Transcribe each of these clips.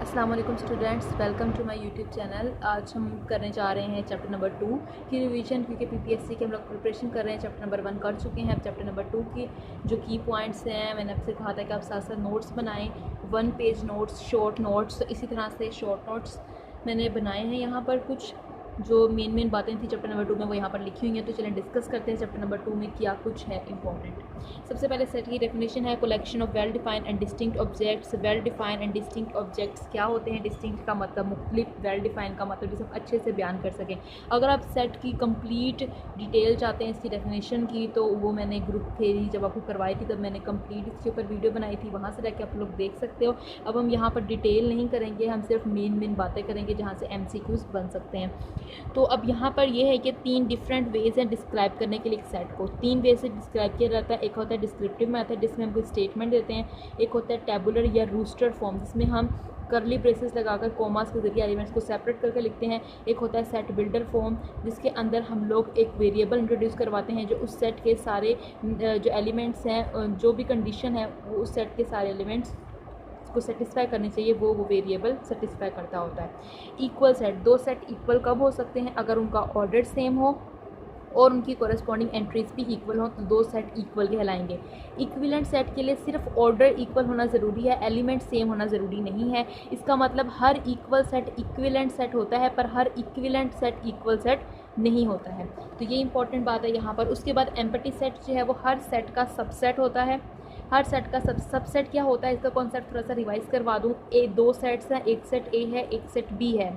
अस्सलाम वालेकुम students, welcome to my YouTube channel. आज हम करने जा रहे हैं चैप्टर नंबर 2 की रिवीजन, क्योंकि पीपीएससी की हम लोग प्रिपरेशन कर रहे हैं। चैप्टर नंबर 1 कर चुके हैं। अब चैप्टर नंबर 2 की जो की पॉइंट्स हैं, मैंने आपसे कहा था कि आप साथ साथ नोट्स बनाएं, 1 पेज नोट्स, शॉर्ट नोट्स। तो इसी तरह से शॉर्ट नोट्स मैंने बनाए हैं। यहाँ पर कुछ जो मेन बातें थी चैप्टर नंबर 2 में वो यहाँ पर लिखी हुई हैं। तो चलें डिस्कस करते हैं चैप्टर नंबर 2 में क्या कुछ है इंपॉर्टेंट। सबसे पहले सेट की डेफिनेशन है collection of well defined and distinct objects. Well defined and distinct objects क्या होते हैं? डिस्टिंक्ट का मतलब मुख्तलिफ, वेल डिफाइंड का मतलब जिसे हम अच्छे से बयान कर सकें। अगर आप सेट की कंप्लीट डिटेल चाहते हैं इसकी डेफिनेशन की, तो वो मैंने ग्रुप थ्योरी जब आपको करवाई थी तब मैंने कंप्लीट इसके ऊपर वीडियो बनाई थी, वहाँ से जाके आप लोग देख सकते हो। अब हम यहाँ पर डिटेल नहीं करेंगे, हम सिर्फ मेन बातें करेंगे जहाँ से MCQs बन सकते हैं। तो अब यहाँ पर यह है कि 3 डिफरेंट वेज हैं डिस्क्राइब करने के लिए एक सेट को। 3 वे से डिस्क्राइब किया जाता है। एक होता है डिस्क्रिप्टिव मेथड जिसमें हम कोई स्टेटमेंट देते हैं। एक होता है टेबुलर या रूस्टर फॉर्म जिसमें हम करली ब्रेसेस लगाकर कोमास के जरिए एलिमेंट्स को सेपरेट करके लिखते हैं। एक होता है सेट बिल्डर फॉर्म जिसके अंदर हम लोग एक वेरिएबल इंट्रोड्यूस करवाते हैं जो उस सेट के सारे जो एलिमेंट्स हैं, जो भी कंडीशन है वो उस सेट के सारे एलिमेंट्स को सेटिस्फाई करनी चाहिए, वो वेरिएबल सेटिस्फाई करता होता है। इक्वल सेट, 2 सेट इक्वल कब हो सकते हैं? अगर उनका ऑर्डर सेम हो और उनकी कोरस्पॉन्डिंग एंट्रीज भी इक्वल हो तो 2 सेट इक्वल कहलाएंगे। इक्विवेलेंट सेट के लिए सिर्फ ऑर्डर इक्वल होना ज़रूरी है, एलिमेंट सेम होना ज़रूरी नहीं है। इसका मतलब हर इक्वल सेट इक्विवेलेंट सेट होता है, पर हर इक्विवेलेंट सेट इक्वल सेट नहीं होता है। तो ये इंपॉर्टेंट बात है यहाँ पर। उसके बाद एम्पटी सेट जो है वो हर सेट का सबसेट होता है। हर सेट का सबसेट क्या होता है, इसका कॉन्सेप्ट थोड़ा सा रिवाइज करवा दूँ। 2 सेट्स हैं, एक सेट ए है, एक सेट बी है।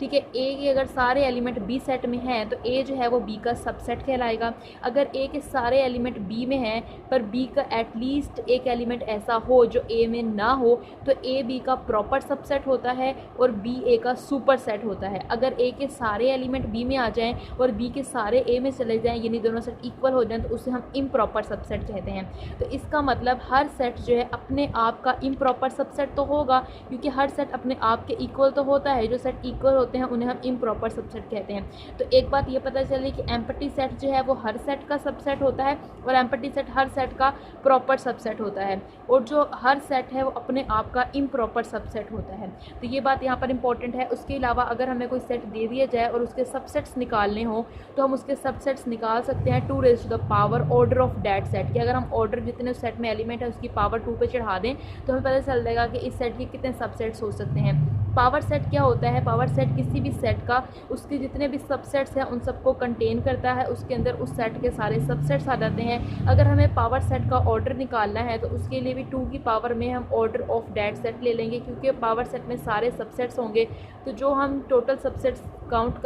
ठीक है, ए के अगर सारे एलिमेंट बी सेट में हैं तो ए जो है वो बी का सबसेट कहलाएगा। अगर ए के सारे एलिमेंट बी में हैं पर बी का एटलीस्ट एक एलिमेंट ऐसा हो जो ए में ना हो तो ए बी का प्रॉपर सबसेट होता है और बी ए का सुपर सेट होता है। अगर ए के सारे एलिमेंट बी में आ जाएं और बी के सारे ए में चले जाएं, यानी दोनों सेट इक्वल हो जाएं, तो उसे हम इम्प्रॉपर सबसेट कहते हैं। तो इसका मतलब हर सेट जो है अपने आप का इम्प्रॉपर सबसेट तो होगा, क्योंकि हर सेट अपने आप के इक्वल तो होता है। जो सेट इक्वल होते हैं उन्हें हम इम्प्रॉपर सबसेट कहते हैं। तो एक बात ये पता चली कि एम्पटी सेट जो है वो हर सेट का सबसेट होता है और एम्पटी सेट हर सेट का प्रॉपर सबसेट होता है, और जो हर सेट है वो अपने आप का इम्प्रॉपर सबसेट होता है। तो ये बात यहाँ पर इंपॉर्टेंट है। उसके अलावा अगर हमें कोई सेट दे दिया जाए और उसके सबसेट्स निकालने हो तो हम उसके सबसेट्स निकाल सकते हैं 2 raise to the power order of that set. कि अगर हम ऑर्डर जितने उस सेट में एलिमेंट है उसकी पावर 2 पे चढ़ा दें तो हमें पता चल जाएगा कि इस सेट के कितने सबसेट्स हो सकते हैं। पावर सेट क्या होता है? पावर सेट किसी भी सेट का उसके जितने भी सबसेट्स हैं उन सबको कंटेन करता है, उसके अंदर उस सेट के सारे सबसेट्स आ जाते हैं। अगर हमें पावर सेट का ऑर्डर निकालना है तो उसके लिए भी 2 की पावर में हम ऑर्डर ऑफ दैट सेट ले लेंगे, क्योंकि पावर सेट में सारे सबसेट्स होंगे। तो जो हम total subsets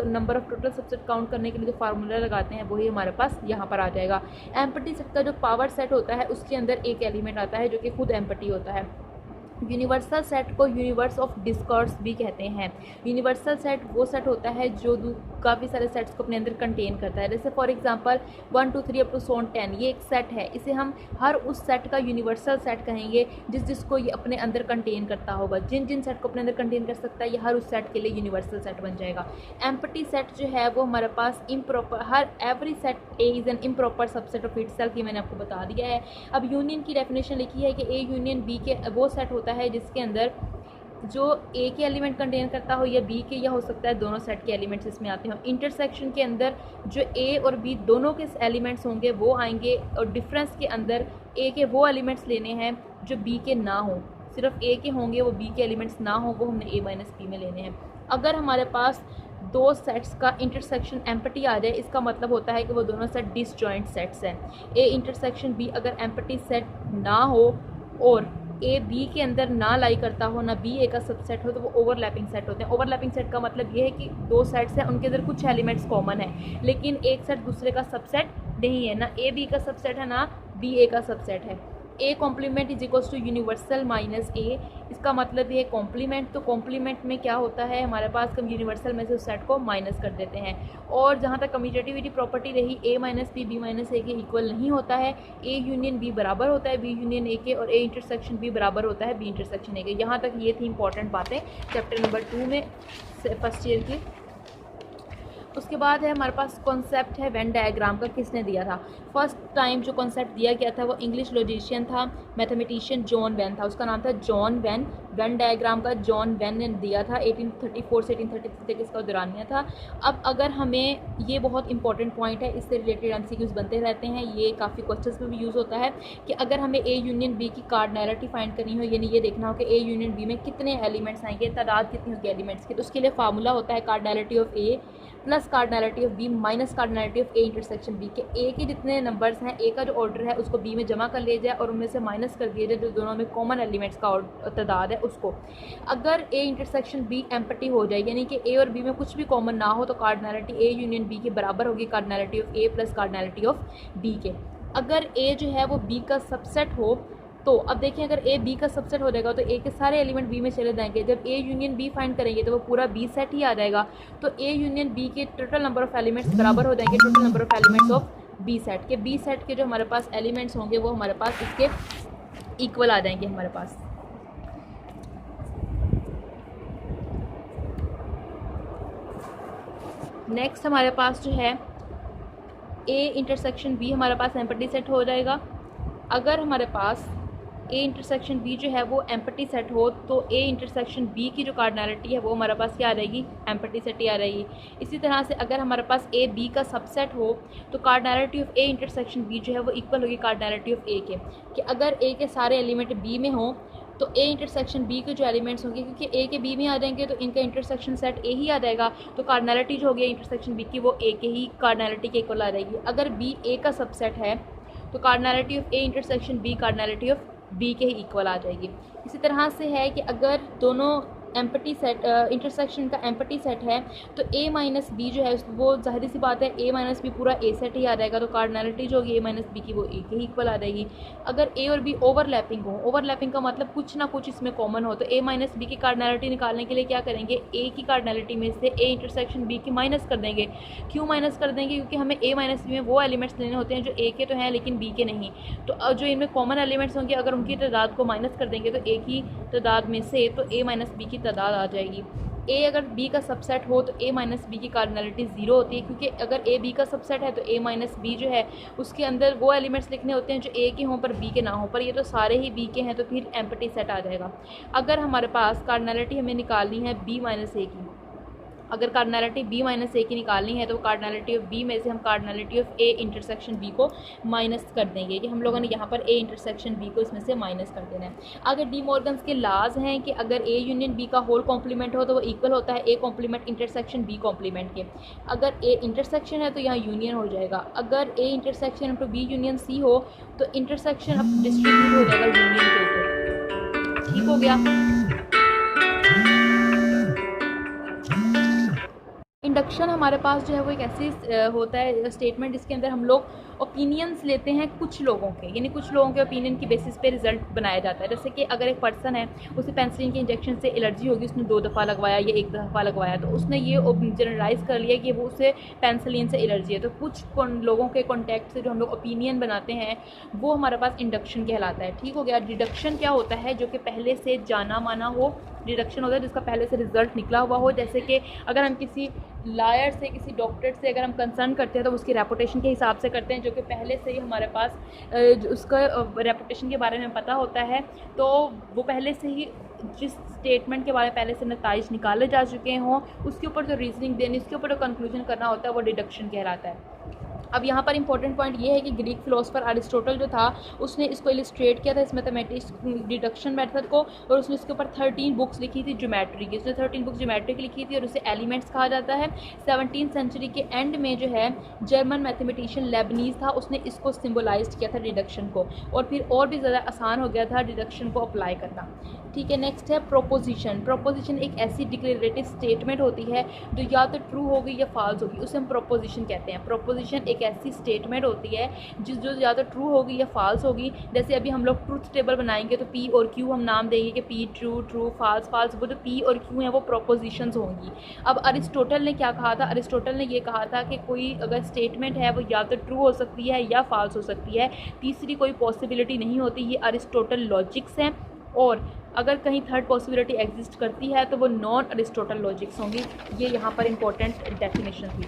number of total subset count करने के लिए जो फार्मूला लगाते हैं वही हमारे पास यहाँ पर आ जाएगा। एम्पटी सेट का जो पावर सेट होता है उसके अंदर एक एलिमेंट आता है जो कि खुद एम्पटी होता है। यूनिवर्सल सेट को यूनिवर्स ऑफ डिस्कोर्स भी कहते हैं। यूनिवर्सल सेट वो सेट होता है जो काफ़ी सारे सेट्स को अपने अंदर कंटेन करता है। जैसे फॉर एग्जांपल 1 2 3 अप टू 10 ये एक सेट है, इसे हम हर उस सेट का यूनिवर्सल सेट कहेंगे जिसको ये अपने अंदर कंटेन करता होगा। जिन सेट को अपने अंदर कंटेन कर सकता है ये हर उस सेट के लिए यूनिवर्सल सेट बन जाएगा। एम्पटी सेट जो है वो हमारे पास इम्प्रॉपर, हर every set A is an improper subset of itself, ये मैंने आपको बता दिया है। अब यूनियन की डेफिनेशन लिखी है कि ए यूनियन बी के वो सेट होता है जिसके अंदर जो ए के एलिमेंट कंटेन करता हो या बी के, या हो सकता है दोनों सेट के एलिमेंट्स इसमें आते हो। इंटरसेक्शन के अंदर जो ए और बी दोनों के एलिमेंट्स होंगे वो आएंगे, और डिफरेंस के अंदर ए के वो एलिमेंट्स लेने हैं जो बी के ना हो। सिर्फ ए के होंगे, वो बी के एलिमेंट्स ना हो, वो हमने A - B में लेने हैं। अगर हमारे पास 2 सेट्स का इंटरसेक्शन एम्पटी आ जाए, इसका मतलब होता है कि वो दोनों सेट डिसजॉइंट सेट्स हैं। A इंटरसेक्शन B अगर एम्पटी सेट ना हो और ए बी के अंदर ना लाई करता हो, ना बी ए का सबसेट हो, तो वो ओवरलैपिंग सेट होते हैं। ओवरलैपिंग सेट का मतलब ये है कि 2 सेट्स हैं, उनके अंदर कुछ एलिमेंट्स कॉमन है लेकिन एक सेट दूसरे का सबसेट नहीं है। ना ए बी का सबसेट है ना बी ए का सबसेट है। A complement is equals to universal minus A. इसका मतलब ये कॉम्प्लीमेंट, तो कॉम्प्लीमेंट में क्या होता है हमारे पास, हम यूनिवर्सल में से उस सेट को माइनस कर देते हैं। और जहाँ तक कम्यूटेटिविटी प्रॉपर्टी रही, A - B B - A के इक्वल नहीं होता है। A यूनियन B बराबर होता है B यूनियन A के, और A इंटरसेक्शन B बराबर होता है B इंटरसेक्शन A के। यहाँ तक ये थी इंपॉर्टेंट बातें चैप्टर नंबर 2 में फर्स्ट ईयर की। उसके बाद है हमारे पास कॉन्सेप्ट है वेन डायग्राम का। किसने दिया था? फर्स्ट टाइम जो कॉन्सेप्ट दिया गया था वो इंग्लिश लॉजिशियन था, मैथमेटिशियन जॉन वेन था। उसका नाम था जॉन वेन वेन डायग्राम का जॉन वेन ने दिया था 1834 से 1833 तक इसका दौरानिया था। अब अगर हमें ये बहुत इंपॉर्टेंट पॉइंट है, इससे रिलेटेड एमसीक्यूज बनते रहते हैं, ये काफ़ी क्वेश्चंस में भी यूज़ होता है कि अगर हमें ए यूनियन बी की कार्डिनैलिटी फाइंड करनी हो, यानी ये देखना हो कि ए यूनियन बी में कितने एलिमेंट्स आएंगे, तादाद कितनी होगी एलिमेंट्स की, तो उसके लिए फार्मूला होता है cardinality of A plus cardinality of B minus cardinality of A intersection B के ए के जितने नंबर्स हैं, ए का जो ऑर्डर है उसको बी में जमा कर लिया जाए और उनमें से माइनस कर दिया जाए जो दोनों में कॉमन एलिमेंट्स का तादाद है उसको। अगर ए इंटरसेक्शन बी एम्प्टी हो जाए, यानी कि ए और बी में कुछ भी कॉमन ना हो, तो कार्डिनैलिटी ए यूनियन बी के बराबर होगी cardinality of A plus cardinality of B के। अगर ए जो है वो बी का सबसेट हो, तो अब देखिए अगर ए बी का सबसेट हो जाएगा तो ए के सारे एलिमेंट बी में चले जाएंगे। जब ए यूनियन बी फाइंड करेंगे तो वो पूरा बी सेट ही आ जाएगा, तो ए यूनियन बी के टोटल नंबर ऑफ एलिमेंट्स बराबर हो जाएंगे total number of elements of B set के। बी सेट के जो हमारे पास एलिमेंट्स होंगे वो हमारे पास इसके इक्वल आ जाएंगे हमारे पास। नेक्स्ट हमारे पास जो है ए इंटरसेक्शन बी हमारे पास एम्प्टी सेट हो जाएगा। अगर हमारे पास ए इंटरसेक्शन बी जो है वो एम्प्टी सेट हो, तो ए इंटरसेक्शन बी की जो कार्डिनैलिटी है वो हमारे पास क्या आ रहेगी, एम्प्टी सेट ही आ रहेगी। इसी तरह से अगर हमारे पास ए बी का सबसेट हो, तो cardinality of A intersection B जो है वो इक्वल होगी कार्डिनैलिटी ऑफ ए के, कि अगर ए के सारे एलिमेंट बी में हों तो ए इंटरसेक्शन बी के जो एलिमेंट्स होंगे, क्योंकि ए के बी में आ जाएंगे तो इनका इंटरसेक्शन सेट ए ही आ जाएगा, तो कार्डिनैलिटी जो होगी इंटरसेक्शन बी की वो ए के ही कार्डिनैलिटी के इक्वल आ जाएगी। अगर बी ए का सबसेट है तो cardinality of A intersection B cardinality of B के ही इक्वल आ जाएगी। इसी तरह से है कि अगर दोनों एम्प्टी सेट इंटरसेक्शन का एम्प्टी सेट है, तो ए माइनस बी जो है वो जाहिर सी बात है ए माइनस बी पूरा ए सेट ही आ जाएगा, तो कार्डिनैलिटी जो होगी ए माइनस बी की वो ए के ही इक्वल आ जाएगी। अगर ए और बी ओवरलैपिंग हो, ओवरलैपिंग का मतलब कुछ ना कुछ इसमें कॉमन हो, तो ए माइनस बी की कार्डिनैलिटी निकालने के लिए क्या करेंगे, ए की कार्डिनैलिटी में से ए इंटरसेक्शन बी की माइनस कर देंगे। क्यों माइनस कर देंगे, क्योंकि हमें ए माइनस बी में वो एलिमेंट्स लेने होते हैं जो ए के तो हैं लेकिन बी के नहीं, तो जो इनमें कॉमन एलिमेंट्स होंगे अगर उनकी तादाद को माइनस कर देंगे तो ए की तादाद में से तो ए माइनस बी की तादाद आ जाएगी। ए अगर बी का सबसेट हो तो ए माइनस बी की कार्डिनैलिटी 0 होती है, क्योंकि अगर ए बी का सबसेट है तो ए माइनस बी जो है उसके अंदर वो एलिमेंट्स लिखने होते हैं जो ए के हों पर बी के ना हों, पर ये तो सारे ही बी के हैं, तो फिर एम्प्टी सेट आ जाएगा। अगर हमारे पास कार्डिनैलिटी हमें निकालनी है बी माइनस ए की, अगर कार्डिनैलिटी बी माइनस ए की निकालनी है तो कार्डिनैलिटी ऑफ बी में से हम cardinality of A intersection B को माइनस कर देंगे, कि हम लोगों ने यहाँ पर ए इंटरसेक्शन बी को इसमें से माइनस कर देना है। अगर डी मॉर्गन्स के लाज हैं कि अगर ए यूनियन बी का होल कॉम्प्लीमेंट हो तो वो इक्वल होता है A complement intersection B complement के। अगर ए इंटरसेक्शन है तो यहाँ यूनियन हो जाएगा, अगर A intersection into B union C हो तो इंटरसेक्शन अब डिस्ट्रीब्यूट हो जाएगा यूनियन के ऊपर। ठीक हो गया। इंडक्शन हमारे पास जो है वो एक ऐसी होता है स्टेटमेंट जिसके अंदर हम लोग ओपिनियंस लेते हैं कुछ लोगों के, यानी कुछ लोगों के ओपिनियन की बेसिस पे रिजल्ट बनाया जाता है। जैसे कि अगर एक पर्सन है उसे पेंसिलिन के इंजेक्शन से एलर्जी होगी, उसने 2 दफ़ा लगवाया या 1 दफ़ा लगवाया, तो उसने ये जनरलाइज़ कर लिया कि वो उसे पेंसिलिन से एलर्जी है। तो कुछ लोगों के कॉन्टैक्ट से जो हम लोग ओपिनियन बनाते हैं वो हमारे पास इंडक्शन कहलाता है। ठीक हो गया। डिडक्शन क्या होता है, जो कि पहले से जाना माना हो। डिडक्शन होता है जिसका पहले से रिजल्ट निकला हुआ हो। जैसे कि अगर हम किसी लायर से, किसी डॉक्टर से अगर हम कंसर्न करते हैं तो उसकी रेपुटेशन के हिसाब से करते हैं, जो कि पहले से ही हमारे पास उसका रेपुटेशन के बारे में पता होता है, तो वो पहले से ही जिस स्टेटमेंट के बारे में पहले से नताइज निकाले जा चुके हों उसके ऊपर जो रीजनिंग देनी, उसके ऊपर जो कंक्लूजन करना होता है वो डिडक्शन कहलाता है। अब यहाँ पर इंपॉर्टेंट पॉइंट ये है कि ग्रीक फिलोसफर अरिस्टोटल जो था उसने इसको इलिस्ट्रेट किया था इस मैथमेटिक्स डिडक्शन मेथड को, और उसने इसके ऊपर 13 बुक्स लिखी थी ज्योमेट्री की। उसने 13 बुक्स ज्योमेट्री की लिखी थी और उसे एलिमेंट्स कहा जाता है। 17वीं सेंचुरी के एंड में जो है जर्मन मैथमेटिशियन लेबनीज था, उसने इसको सिम्बोलाइज किया था डिडक्शन को, और फिर और भी ज़्यादा आसान हो गया था डिडक्शन को अप्लाई करना। ठीक है। नेक्स्ट है प्रोपोजिशन। प्रोपोजिशन एक ऐसी डिक्लेरेटिव स्टेटमेंट होती है जो या तो ट्रू होगी या फॉल्स होगी, उसे हम प्रोपोजिशन कहते हैं। प्रोपोजिशन एक ऐसी स्टेटमेंट होती है जो या तो ट्रू होगी या फॉल्स होगी। जैसे अभी हम लोग ट्रूथ टेबल बनाएंगे तो पी और क्यू हम नाम देंगे कि P true, true false, false. वो जो पी और क्यू हैं वो प्रोपोजिशंस होंगी। अब अरिस्टोटल ने क्या कहा था, अरिस्टोटल ने ये कहा था कि कोई अगर स्टेटमेंट है वो या तो ट्रू हो सकती है या फॉल्स हो सकती है, तीसरी कोई पॉसिबिलिटी नहीं होती। ये अरिस्टोटल लॉजिक्स हैं, और अगर कहीं थर्ड पॉसिबिलिटी एग्जिस्ट करती है तो वो नॉन अरिस्टोटल लॉजिक्स होंगी। ये यहाँ पर इंपॉर्टेंट डेफिनेशन थी।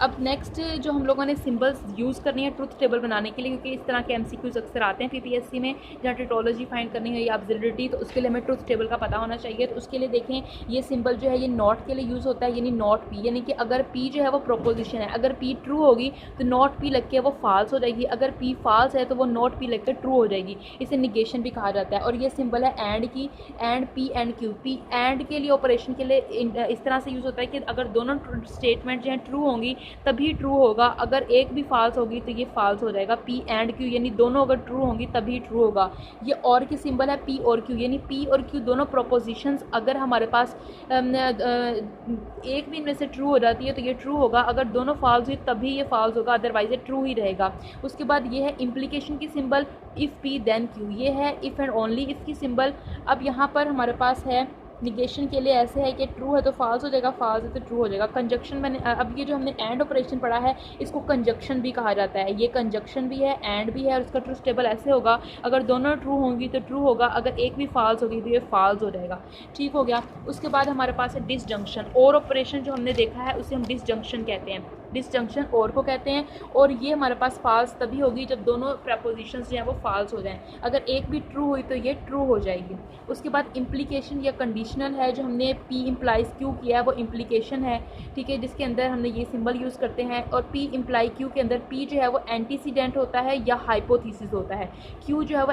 अब नेक्स्ट जो हम लोगों ने सिंबल्स यूज़ करनी है ट्रुथ टेबल बनाने के लिए, क्योंकि इस तरह के एमसीक्यूज अक्सर आते हैं पीपीएससी में, जहाँ टेटोलॉजी फाइंड करनी है या ऑब्जर्विटी, तो उसके लिए हमें ट्रुथ टेबल का पता होना चाहिए। तो उसके लिए देखें, ये सिंबल जो है ये नॉट के लिए यूज़ होता है, यानी नॉट पी, यानी कि अगर पी जो है वो प्रोपोजिशन है, अगर पी ट्रू होगी तो नॉट पी लग के वो फाल्स हो जाएगी, अगर पी फाल्स है तो वो नॉट पी लग के ट्रू हो जाएगी। इसे निगेशन भी कहा जाता है। और ये सिंबल है एंड की, and P and Q. P and के लिए ऑपरेशन के लिए इस तरह से यूज़ होता है कि अगर दोनों स्टेटमेंट जो है ट्रू होंगी तभी ट्रू होगा, अगर एक भी फाल्स होगी तो ये फाल्स हो जाएगा। पी एंड क्यू यानी दोनों अगर ट्रू होंगी तभी ट्रू होगा। ये और की सिंबल है पी और क्यू, यानी पी और क्यू दोनों प्रोपोजिशंस अगर हमारे पास एक भी इनमें से ट्रू हो जाती है तो ये ट्रू होगा, अगर दोनों फाल्स हुई तभी ये फाल्स होगा, अदरवाइज ये ट्रू ही रहेगा। उसके बाद ये है इम्प्लीकेशन की symbol, if P then Q, ये है इफ़ एंड ओनली इफ़ की सिंबल। अब यहाँ पर हमारे पास है निगेशन के लिए ऐसे है कि ट्रू है तो फाल्स हो जाएगा, फाल्स है तो ट्रू हो जाएगा। कंजक्शन मैंने अब ये जो हमने एंड ऑपरेशन पढ़ा है इसको कंजक्शन भी कहा जाता है, ये कंजक्शन भी है एंड भी है, और इसका ट्रू स्टेबल ऐसे होगा, अगर दोनों ट्रू होंगी तो ट्रू होगा, अगर एक भी फाल्स होगी तो ये फाल्स हो जाएगा। ठीक हो गया। उसके बाद हमारे पास है डिसजंक्शन, और ऑपरेशन जो हमने देखा है उसे हम डिसजंक्शन कहते हैं, डिसजंक्शन और को कहते हैं, और ये हमारे पास फाल्स तभी होगी जब दोनों प्रपोजिशंस जो हैं वो फाल्स हो जाएं, अगर एक भी ट्रू हुई तो ये ट्रू हो जाएगी। उसके बाद इम्प्लीकेशन या कंडीशनल है, जो हमने पी इम्प्लाइज क्यू किया है वो इम्प्लीकेशन है, ठीक है, जिसके अंदर हमने ये सिंबल यूज़ करते हैं। और पी इम्प्लाई क्यू के अंदर पी जो है वो एंटीसीडेंट होता है या हाइपोथीसिस होता है, क्यू जो है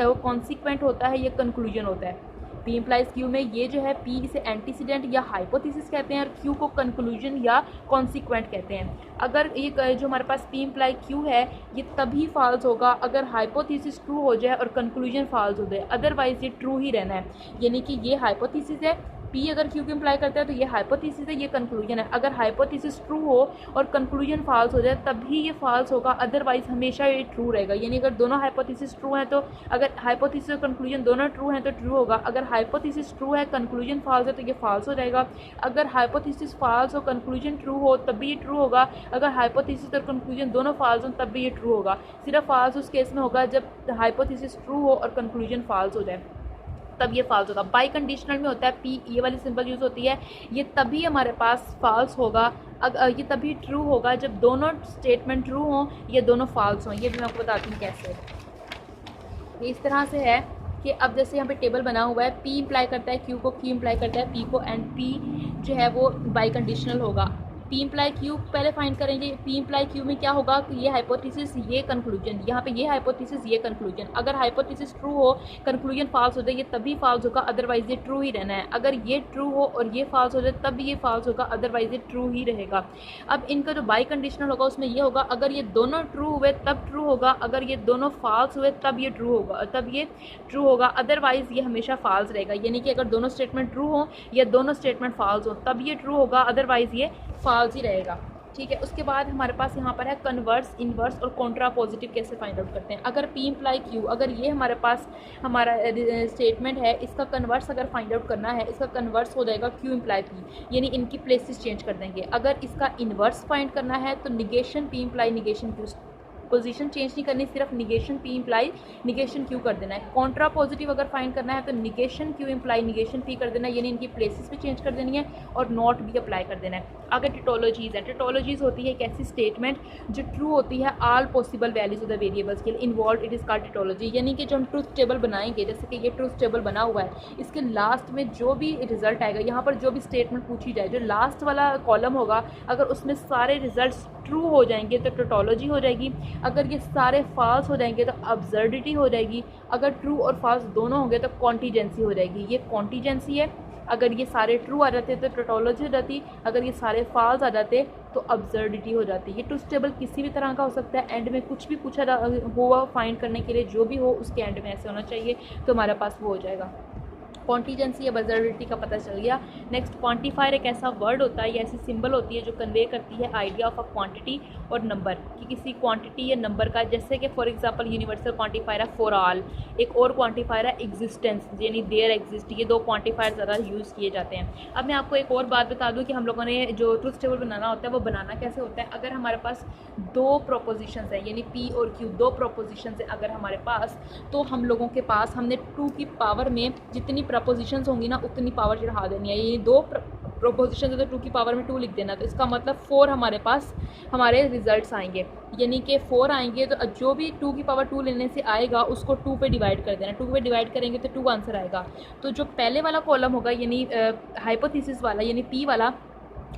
वो कॉन्सिक्वेंट होता है या कंक्लूजन होता है। पी इम्प्लाइज क्यू में ये जो है पी इसे एंटीसीडेंट या हाइपोथेसिस कहते हैं और क्यू को कंक्लूजन या कॉन्सिक्वेंट कहते हैं। अगर ये जो हमारे पास पी इम्प्लाई क्यू है ये तभी फाल्स होगा अगर हाइपोथेसिस ट्रू हो जाए और कंक्लूजन फाल्स हो जाए, अदरवाइज ये ट्रू ही रहना है। यानी कि ये हाइपोथेसिस है, पी अगर क्यू को इम्प्लाई करता है तो ये हाइपोथेसिस है, ये कंक्लूजन है। अगर हाइपोथेसिस ट्रू हो और कंक्लूजन फाल्स हो जाए तभी ये फाल्स होगा, अदरवाइज हमेशा ये ट्रू रहेगा। यानी अगर दोनों हाइपोथेसिस ट्रू हैं तो अगर हाइपोथेसिस और कंक्लूजन दोनों ट्रू हैं तो ट्रू होगा, अगर हाइपोथेसिस ट्रू है कंक्लूजन फाल्स है तो ये फाल्स हो जाएगा। अगर हाइपोथेसिस फाल्स हो कंक्लूजन ट्रू हो तब भी ये ट्रू होगा, अगर हाइपोथेसिस और कंक्लूजन दोनों फाल्स हो तब भी ये ट्रू होगा। सिर्फ फाल्स उस केस में होगा जब हाइपोथेसिस ट्रू हो और कंक्लूजन फाल्स हो जाए, तब ये फाल्स होगा। बाई कंडीशनल में होता है पी, ये वाली सिंबल यूज़ होती है, ये तभी हमारे पास फाल्स होगा, ये तभी ट्रू होगा जब दोनों स्टेटमेंट ट्रू हों या दोनों फाल्स हों। ये भी मैं आपको बताती हूँ कैसे। ये इस तरह से है कि अब जैसे यहाँ पे टेबल बना हुआ है, पी इम्प्लाई करता है क्यू को, क्यू इम्प्लाई करता है पी को, एंड पी जो है वो बाई कंडीशनल होगा। पी इम्प्लाई क्यू पहले फाइंड करेंगे, पी इम्प्लाई क्यू में क्या होगा कि ये हाइपोथेसिस ये कंक्लूजन, यहाँ पे ये हाइपोथेसिस ये कंक्लूजन, अगर हाइपोथेसिस ट्रू हो कंक्लूजन फाल्स हो जाए ये तभी फाल्स होगा, अदरवाइज ये ट्रू ही रहना है। अगर ये ट्रू हो और ये फाल्स हो जाए तब ये फाल्स होगा, अदरवाइज ये ट्रू ही रहेगा। अब इनका जो बाई कंडीशनल होगा उसमें ये होगा अगर ये दोनों ट्रू हुए तब ट्रू होगा, अगर ये दोनों फाल्स हुए तब ये ट्रू होगा, तब ये ट्रू होगा, अदरवाइज ये हमेशा फाल्स रहेगा। यानी कि अगर दोनों स्टेटमेंट ट्रू हो या दोनों स्टेटमेंट फाल्स हो तब ये ट्रू होगा, अदरवाइज ये फाल्स ही रहेगा। ठीक है। उसके बाद हमारे पास यहाँ पर है कन्वर्स, इन्वर्स और कॉन्ट्रा पॉजिटिव कैसे फाइंड आउट करते हैं। अगर पी इम्प्लाई क्यू, अगर ये हमारे पास हमारा स्टेटमेंट है, इसका कन्वर्स अगर फाइंड आउट करना है, इसका कन्वर्स हो जाएगा क्यू इम्प्लाई पी, यानी इनकी प्लेसेस चेंज कर देंगे। अगर इसका इन्वर्स फाइंड करना है तो negation P imply negation Q, position change नहीं करनी, सिर्फ negation P imply negation Q कर देना है। कॉन्ट्रा पॉजिटिव अगर फाइंड करना है तो negation Q imply negation P कर देना है, यानी इनकी प्लेसेस भी चेंज कर देनी है और नॉट भी अप्लाई कर देना है। अगर टिटोलॉजीज है, टिटोलॉजीज होती है एक ऐसी स्टेटमेंट जो ट्रू होती है all possible values of the variables के लिए इन्वॉल्व, इट इज़ कॉल्ड टिटोलॉजी। यानी कि जो हम ट्रूथ टेबल बनाएंगे, जैसे कि ये ट्रूथ टेबल बना हुआ है, इसके लास्ट में जो भी रिजल्ट आएगा, यहाँ पर जो भी स्टेटमेंट पूछी जाए, जो लास्ट वाला कॉलम होगा अगर उसमें सारे रिजल्ट्स ट्रू हो जाएंगे तो टिटोलॉजी हो जाएगी, अगर ये सारे फॉल्स हो जाएंगे तो अब्सर्डिटी हो जाएगी, अगर ट्रू और फॉल्स दोनों होंगे तो कॉन्टीजेंसी हो जाएगी। ये कॉन्टीजेंसी है, अगर ये सारे ट्रू आ जाते तो टिटोलॉजी हो जाती, अगर ये सारे फॉल्स आ जाते तो अब्सर्डिटी हो जाती। ये ट्रूथ टेबल किसी भी तरह का हो सकता है, एंड में कुछ भी पूछा हुआ फाइंड करने के लिए जो भी हो उसके एंड में ऐसे होना चाहिए तो हमारे पास वो हो जाएगा। क्वांटिजेंसी या बजरिटी का पता चल गया। नेक्स्ट क्वांटिफायर एक ऐसा वर्ड होता है या ऐसी सिंबल होती है जो कन्वे करती है आइडिया ऑफ अ क्वांटिटी और नंबर, कि किसी क्वांटिटी या नंबर का, जैसे कि फॉर एग्जांपल यूनिवर्सल क्वांटिफायर है फॉर ऑल, एक और क्वांटिफायर है एग्जिस्टेंस यानी देयर एग्जिस्ट। ये दो क्वांटिफायर ज़्यादा यूज़ किए जाते हैं। अब मैं आपको एक और बात बता दूँ कि हम लोगों ने जो ट्रूथ टेबल बनाना होता है वो बनाना कैसे होता है। अगर हमारे पास दो प्रोपोजिशंस है, यानी पी और क्यू दो प्रोपोजिशंस है अगर हमारे पास, तो हम लोगों के पास हमने 2 की पावर में जितनी प्रपोजिशंस होंगी ना उतनी पावर चढ़ा देनी है। ये दो प्रोपोजिशन है तो 2 की पावर में 2 लिख देना, तो इसका मतलब 4 हमारे पास हमारे रिजल्ट्स आएंगे, यानी कि 4 आएंगे। तो जो भी 2 की पावर 2 लेने से आएगा उसको 2 पे डिवाइड कर देना, 2 पे डिवाइड करेंगे तो 2 आंसर आएगा। तो जो पहले वाला कॉलम होगा यानी हाइपोथेसिस वाला यानी पी वाला,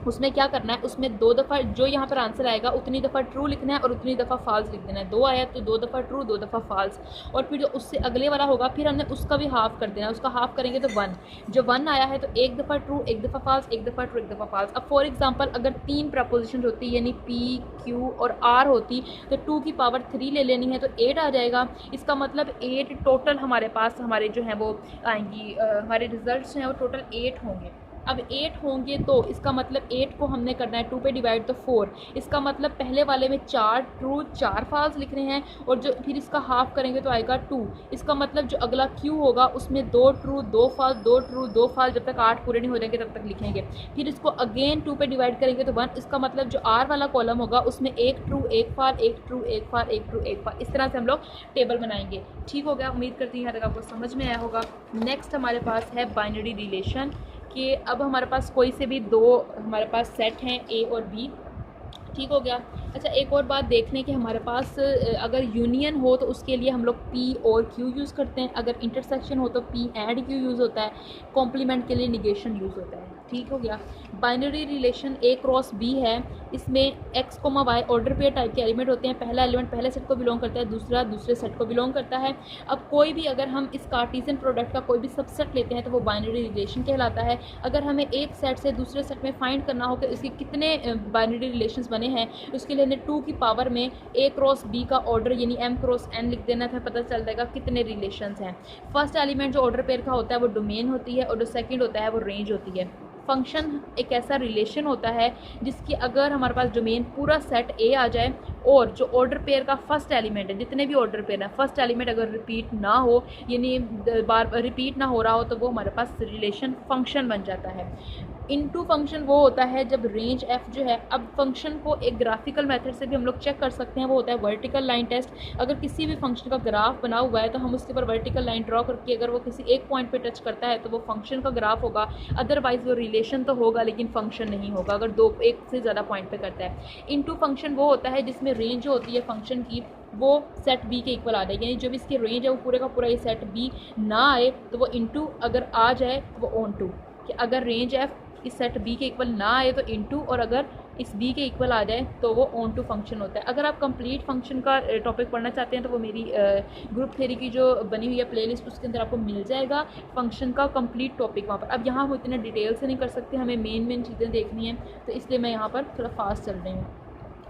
उसमें क्या करना है, उसमें 2 दफ़ा जो यहाँ पर आंसर आएगा उतनी दफ़ा ट्रू लिखना है और उतनी दफ़ा फॉल्स लिख देना है। 2 आया तो 2 दफ़ा ट्रू 2 दफ़ा फॉल्स, और फिर जो उससे अगले वाला होगा फिर हमने उसका भी हाफ कर देना है, उसका हाफ करेंगे तो 1, जो 1 आया है तो 1 दफ़ा ट्रू 1 दफ़ा फॉल्स 1 दफ़ा ट्रू 1 दफ़ा फॉल्स। अब फॉर एग्जांपल अगर 3 प्रपोजिशन होती यानी पी क्यू और आर होती तो 2 की पावर 3 ले लेनी है तो 8 आ जाएगा। इसका मतलब 8 टोटल हमारे पास हमारे जो हैं वो आएंगी, हमारे रिजल्ट्स हैं वो टोटल 8 होंगे। अब 8 होंगे तो इसका मतलब 8 को हमने करना है 2 पे डिवाइड तो 4, इसका मतलब पहले वाले में 4 ट्रू 4 फॉल्स लिख रहे हैं, और जो फिर इसका हाफ करेंगे तो आएगा 2। इसका मतलब जो अगला क्यू होगा उसमें 2 ट्रू 2 फॉल्स 2 ट्रू 2 फॉल्स, जब तक 8 पूरे नहीं हो जाएंगे तब तक लिखेंगे। फिर इसको अगेन 2 पे डिवाइड करेंगे तो 1, इसका मतलब जो आर वाला कॉलम होगा उसमें 1 true 1 fall 1 true 1 fall 1 true 1 fall, इस तरह से हम लोग टेबल बनाएंगे। ठीक हो गया, उम्मीद करती हूँ यहाँ तक आपको समझ में आया होगा। नेक्स्ट हमारे पास है बाइनरी रिलेशन, कि अब हमारे पास कोई से भी 2 हमारे पास सेट हैं ए और बी। ठीक हो गया। अच्छा, एक और बात देख लें कि हमारे पास अगर यूनियन हो तो उसके लिए हम लोग पी और क्यू यूज़ करते हैं, अगर इंटरसेक्शन हो तो पी एंड क्यू यूज़ होता है, कॉम्प्लीमेंट के लिए निगेशन यूज़ होता है। ठीक हो गया। Binary relation A cross B है, इसमें X comma Y order pair type के एलिमेंट होते हैं, पहला एलिमेंट पहले सेट को बिलोंग करता है, दूसरा दूसरे सेट को बिलोंग करता है। अब कोई भी अगर हम इस कार्टेशियन प्रोडक्ट का कोई भी सबसेट लेते हैं तो वो बाइनरी रिलेशन कहलाता है। अगर हमें एक सेट से दूसरे सेट में फाइंड करना हो कि इसके कितने बाइनरी रिलेशंस बने हैं, उसके लिए हमें 2 की पावर में ए क्रॉस बी का ऑर्डर यानी एम क्रॉस एन लिख देना था, पता चल जाएगा कितने रिलेशंस हैं। फर्स्ट एलिमेंट जो ऑर्डर पेयर का होता है वो डोमेन होती है, और जो सेकंड होता है वो रेंज होती है। फंक्शन एक ऐसा रिलेशन होता है जिसकी अगर हमारे पास डोमेन पूरा सेट ए आ जाए और जो ऑर्डर पेयर का फर्स्ट एलिमेंट है, जितने भी ऑर्डर पेयर है, फर्स्ट एलिमेंट अगर रिपीट ना हो यानी बार रिपीट ना हो रहा हो तो वो हमारे पास रिलेशन फंक्शन बन जाता है। इनटू फंक्शन वो होता है जब रेंज एफ जो है, अब फंक्शन को एक ग्राफिकल मेथड से भी हम लोग चेक कर सकते हैं, वो होता है वर्टिकल लाइन टेस्ट। अगर किसी भी फंक्शन का ग्राफ बना हुआ है तो हम उसके ऊपर वर्टिकल लाइन ड्रॉ करके अगर वो किसी एक पॉइंट पे टच करता है तो वो फंक्शन का ग्राफ होगा, अदरवाइज वो रिलेशन तो होगा लेकिन फंक्शन नहीं होगा अगर एक से ज़्यादा पॉइंट पे करता है। इनटू फंक्शन वो होता है जिसमें रेंज जो होती है फंक्शन की वो सेट बी के इक्वल आ जाए, यानी जो भी इसकी रेंज है वो पूरे का पूरा ये सेट बी ना आए तो वो इनटू, अगर आ जाए तो वो ऑन टू, कि अगर रेंज एफ इस सेट बी के इक्वल ना आए तो इनटू, और अगर इस बी के इक्वल आ जाए तो वो ऑन टू फंक्शन होता है। अगर आप कंप्लीट फंक्शन का टॉपिक पढ़ना चाहते हैं तो वो मेरी ग्रुप थ्योरी की जो बनी हुई है प्लेलिस्ट उसके अंदर आपको मिल जाएगा फंक्शन का कंप्लीट टॉपिक वहाँ पर। अब यहाँ हम इतने डिटेल से नहीं कर सकते, हमें मेन चीज़ें देखनी है, तो इसलिए मैं यहाँ पर थोड़ा फास्ट चल रही हूँ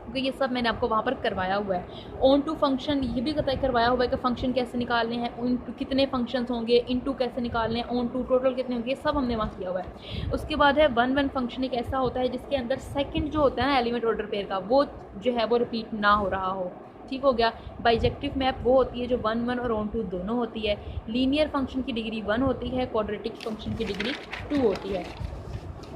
क्योंकि ये सब मैंने आपको वहाँ पर करवाया हुआ है। ऑन टू फंक्शन ये भी करवाया हुआ है कि फ़ंक्शन कैसे निकालने हैं, उन कितने फंक्शंस होंगे, इन टू कैसे निकालने हैं, ऑन टू टोटल कितने होंगे, सब हमने वहाँ किया हुआ है। उसके बाद है 1 फंक्शन एक ऐसा होता है जिसके अंदर सेकंड जो होता है ना एलिमेंट ऑर्डर पेयर का, वो जो है वो रिपीट ना हो रहा हो। ठीक हो गया। बाइजेक्टिव मैप वो होती है जो 1 और ऑन टू दोनों होती है। लीनियर फंक्शन की डिग्री 1 होती है, क्वाड्रेटिक फंक्शन की डिग्री 2 होती है।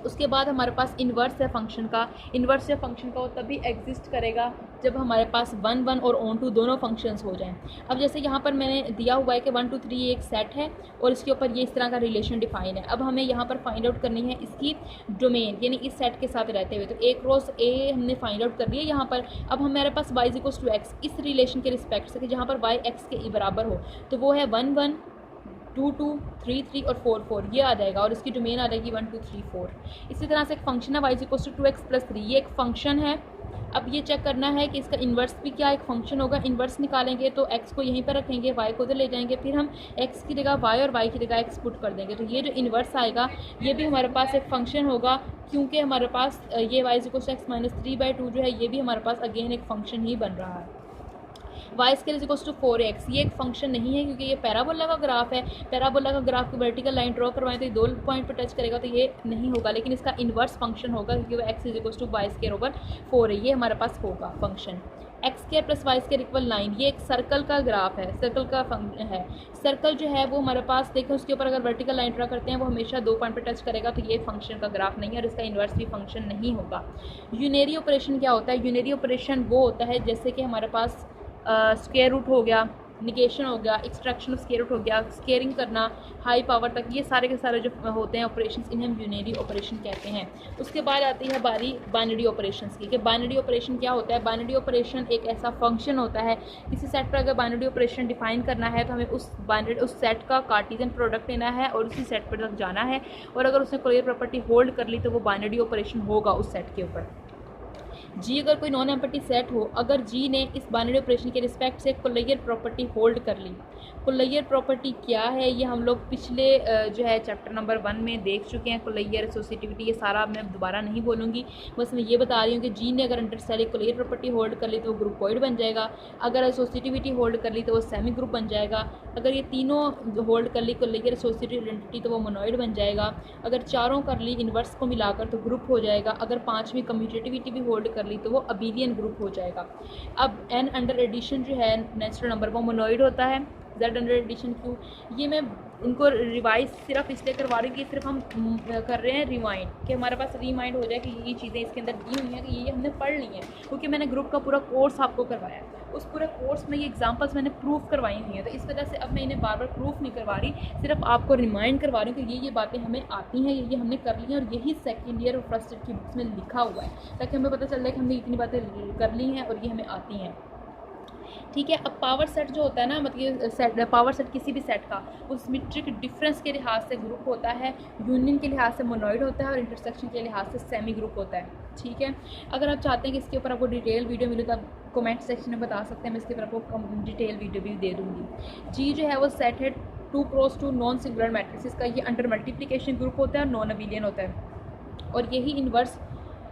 उसके बाद हमारे पास इन्वर्स है फंक्शन का। इन्वर्स है फंक्शन का वो तभी एग्जिस्ट करेगा जब हमारे पास 1 और ऑन टू दोनों फंक्शंस हो जाएं। अब जैसे यहाँ पर मैंने दिया हुआ है कि 1 2 3 एक सेट है और इसके ऊपर ये इस तरह का रिलेशन डिफाइन है। अब हमें यहाँ पर फाइंड आउट करनी है इसकी डोमेन, यानी इस सेट के साथ रहते हुए। तो ए क्रॉस ए हमने फाइंड आउट कर लिया यहाँ पर। अब हमारे पास y = x इस रिलेशन के रिस्पेक्ट से, कि जहाँ पर y x के बराबर हो, तो वो है 1 1 2 2 3 3 और 4 4, ये आ जाएगा और इसकी डोमेन आ जाएगी 1 2 3 4। इसी तरह से एक फंक्शन है y = 2x + 3, ये एक फंक्शन है। अब ये चेक करना है कि इसका इन्वर्स भी क्या एक फंक्शन होगा। इन्वर्स निकालेंगे तो x को यहीं पर रखेंगे, y को उधर ले जाएंगे, फिर हम x की जगह y और y की जगह x पुट कर देंगे। तो ये जो इन्वर्स आएगा ये भी हमारे पास एक फंक्शन होगा, क्योंकि हमारे पास ये y = x - 3/2 जो है ये भी हमारे पास अगेन एक फंक्शन ही बन रहा है। y = 4x ये एक फंक्शन नहीं है क्योंकि ये पैराबोला का ग्राफ है। पैराबोला का ग्राफ को वर्टिकल लाइन ड्रॉ करवाएं तो ये 2 पॉइंट पर टच करेगा तो ये नहीं होगा, लेकिन इसका इन्वर्स फंक्शन होगा क्योंकि वो x = y² / 4 है, ये हमारे पास होगा फंक्शन। x² + y² = 9 ये एक सर्कल का ग्राफ है, सर्कल का फंक्शन है। सर्कल जो है वो हमारे पास देखो उसके ऊपर अगर वर्टिकल लाइन ड्रा करते हैं वो हमेशा 2 पॉइंट पर टच करेगा, तो ये फंक्शन का ग्राफ नहीं है और इसका इन्वर्स भी फंक्शन नहीं होगा। यूनरी ऑपरेशन क्या होता है? यूनरी ऑपरेशन वो होता है जैसे कि हमारे पास स्क्वायर रूट हो गया, निगेशन हो गया, एक्सट्रैक्शन ऑफ स्केयर रूट हो गया, स्केयरिंग करना हाई पावर तक, ये सारे के सारे जो होते हैं ऑपरेशन, इन्हें हम यूनरी ऑपरेशन कहते हैं। उसके बाद आती है बारी बाइनरी ऑपरेशन की, कि बाइनरी ऑपरेशन क्या होता है। बाइनरी ऑपरेशन एक ऐसा फंक्शन होता है, किसी सेट पर अगर बाइनरी ऑपरेशन डिफाइन करना है तो हमें उस सेट का कार्टेशियन प्रोडक्ट लेना है और उसी सेट पर तक जाना है, और अगर उसने कोई प्रॉपर्टी होल्ड कर ली तो वो बाइनरी ऑपरेशन होगा उस सेट के ऊपर। जी अगर कोई नॉन एम्पटी सेट हो, अगर जी ने इस बाइनरी ऑपरेशन के रिस्पेक्ट से कोलेयर प्रॉपर्टी होल्ड कर ली। कोलेयर प्रॉपर्टी क्या है ये हम लोग पिछले जो है चैप्टर नंबर 1 में देख चुके हैं। कोलेयर एसोसिएटिविटी, ये सारा मैं दोबारा नहीं बोलूँगी, बस मैं ये बता रही हूँ कि जी ने अगर इंटरसेलिक कोलेयर प्रॉपर्टी होल्ड कर ली तो वो ग्रुपोइड बन जाएगा, अगर एसोसिएटिविटी होल्ड कर ली तो वो सेमी ग्रुप बन जाएगा, अगर ये तीनों होल्ड कर ली कोलेयर एसोसिएटिव आइडेंटिटी तो वो मोनोइड बन जाएगा, अगर चारों कर ली इन्वर्स को मिलाकर तो ग्रुप हो जाएगा, अगर पाँचवीं कम्यूटेटिविटी भी होल्ड कर ली तो वो अबेलियन ग्रुप हो जाएगा। अब एन अंडर एडिशन जो है नेचुरल नंबर वो मोनोइड होता है, जेड अंडर एडिशन क्यों, ये मैं उनको रिवाइज सिर्फ इसलिए करवा रही हूँ कि सिर्फ हम कर रहे हैं रिवाइंड, कि हमारे पास रिमाइंड हो जाए कि ये चीज़ें इसके अंदर दी हुई हैं कि ये हमने पढ़ ली हैं, क्योंकि मैंने ग्रुप का पूरा कोर्स आपको करवाया है। उस पूरे कोर्स में ये एग्जांपल्स मैंने प्रूफ करवाई हुई हैं, तो इस वजह से अब मैं इन्हें बार बार प्रूफ नहीं करवा रही, सिर्फ आपको रिमाइंड करवा रही हूँ कि ये बातें हमें आती हैं, ये हमने कर ली हैं, और यही सेकेंड ईयर और फर्स्ट ईयर की बुक्स में लिखा हुआ है, ताकि हमें पता चल जाए कि हमने इतनी बातें कर ली हैं और ये हमें आती हैं। ठीक है। अब पावर सेट जो होता है ना, मतलब सेट, पावर सेट किसी भी सेट का वो सिमेट्रिक डिफरेंस के लिहाज से ग्रुप होता है, यूनियन के लिहाज से मोनोइड होता है और इंटरसेक्शन के लिहाज से सेमी ग्रुप होता है। ठीक है। अगर आप चाहते हैं कि इसके ऊपर आपको डिटेल वीडियो मिले तो आप कमेंट सेक्शन में बता सकते हैं, मैं इसके ऊपर आपको डिटेल वीडियो भी दे दूँगी। जी जो है वो सेट है 2x2 नॉन सिंगुलर मैट्रिसेस का, ये अंडर मल्टीप्लिकेशन ग्रुप होता है और नॉन अबेलियन होता है, और यही इन्वर्स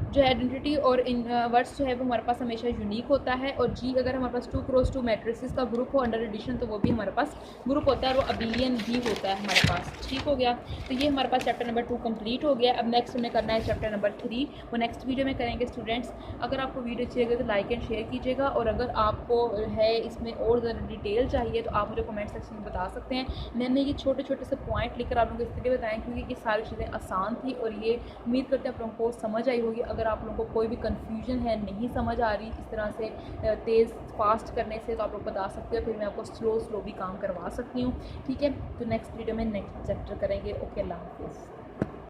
जो है आइडेंटिटी और इनवर्स जो है वो हमारे पास हमेशा यूनिक होता है। और जी अगर हमारे पास 2x2 मैट्रिसेस का ग्रुप हो अंडर एडिशन तो वो भी हमारे पास ग्रुप होता है और वो अबेलियन भी होता है हमारे पास। ठीक हो गया। तो ये हमारे पास चैप्टर नंबर 2 कंप्लीट हो गया। अब नेक्स्ट हमें करना है चैप्टर नंबर 3, वो नेक्स्ट वीडियो में करेंगे स्टूडेंट्स। अगर आपको वीडियो अच्छी लगे तो लाइक एंड शेयर कीजिएगा, और अगर आपको है इसमें और ज़्यादा डिटेल चाहिए तो आप मुझे कमेंट सेक्शन में बता सकते हैं। मैंने ये छोटे छोटे से पॉइंट लिखकर आप लोगों को इसलिए बताएं क्योंकि ये सारी चीज़ें आसान थी, और ये उम्मीद करते हैं आप लोगों को समझ आई होगी। अगर आप लोगों को कोई भी कन्फ्यूजन है, नहीं समझ आ रही इस तरह से तेज़ फास्ट करने से, तो आप लोग बता सकते हो, फिर मैं आपको स्लो भी काम करवा सकती हूँ। ठीक है। तो नेक्स्ट वीडियो में नेक्स्ट चैप्टर करेंगे। ओके, अल्लाह हाफ़िज़।